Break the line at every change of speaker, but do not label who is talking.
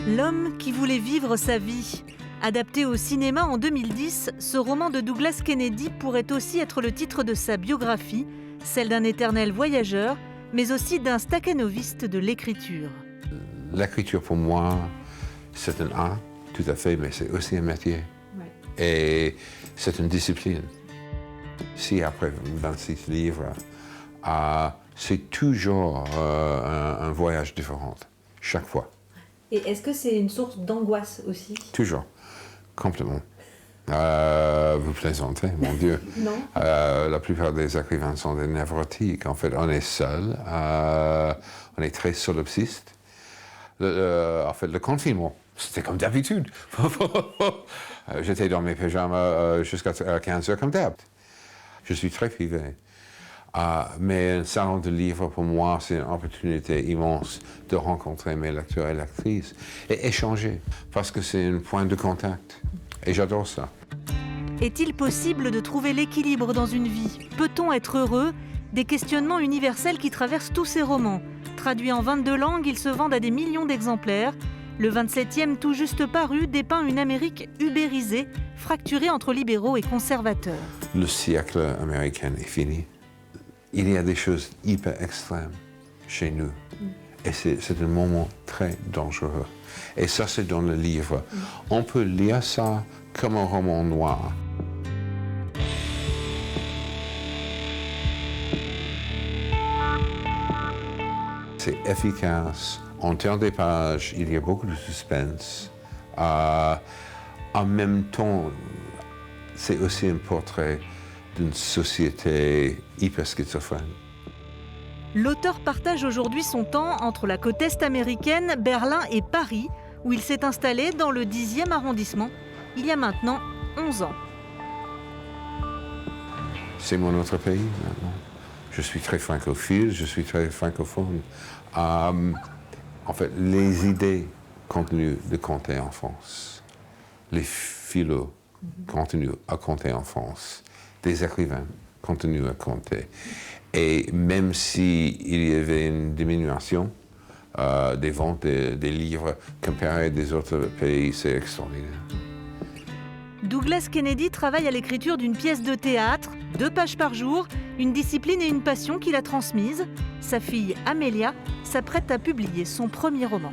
L'homme qui voulait vivre sa vie. Adapté au cinéma en 2010, ce roman de Douglas Kennedy pourrait aussi être le titre de sa biographie, celle d'un éternel voyageur, mais aussi d'un stakhanoviste de l'écriture.
L'écriture pour moi, c'est un art, tout à fait, mais c'est aussi un métier. Ouais. Et c'est une discipline. Si après 26 livres, c'est toujours un voyage différent, chaque fois.
Et est-ce que c'est une source d'angoisse aussi?
Toujours, complètement. Vous plaisantez, mon Dieu.
Non.
La plupart des écrivains sont des névrotiques. En fait, on est seul, on est très solipsiste. En fait, le confinement, c'était comme d'habitude. J'étais dans mes pyjamas jusqu'à 15h comme d'hab. Je suis très privé. Mais un salon de livres, pour moi, c'est une opportunité immense de rencontrer mes lecteurs et lectrices et échanger, parce que c'est un point de contact. Et j'adore ça.
Est-il possible de trouver l'équilibre dans une vie? Peut-on être heureux? Des questionnements universels qui traversent tous ces romans. Traduits en 22 langues, ils se vendent à des millions d'exemplaires. Le 27e, tout juste paru, dépeint une Amérique ubérisée, fracturée entre libéraux et conservateurs.
Le siècle américain est fini. Il y a des choses hyper extrêmes chez nous. Et c'est un moment très dangereux. Et ça, c'est dans le livre. On peut lire ça comme un roman noir. C'est efficace. En termes des pages, il y a beaucoup de suspense. En même temps, c'est aussi un portrait d'une société hyper schizophrène.
L'auteur partage aujourd'hui son temps entre la côte est américaine, Berlin et Paris, où il s'est installé dans le 10e arrondissement, il y a maintenant 11 ans.
C'est mon autre pays maintenant. Je suis très francophile, je suis très francophone. En fait, les idées continuent de compter en France. Les philosophes continuent à compter en France. Des écrivains continuent à compter. Et même s'il y avait une diminution des ventes des livres comparé à des autres pays, c'est extraordinaire.
Douglas Kennedy travaille à l'écriture d'une pièce de théâtre, 2 pages par jour, une discipline et une passion qu'il a transmise. Sa fille Amelia s'apprête à publier son premier roman.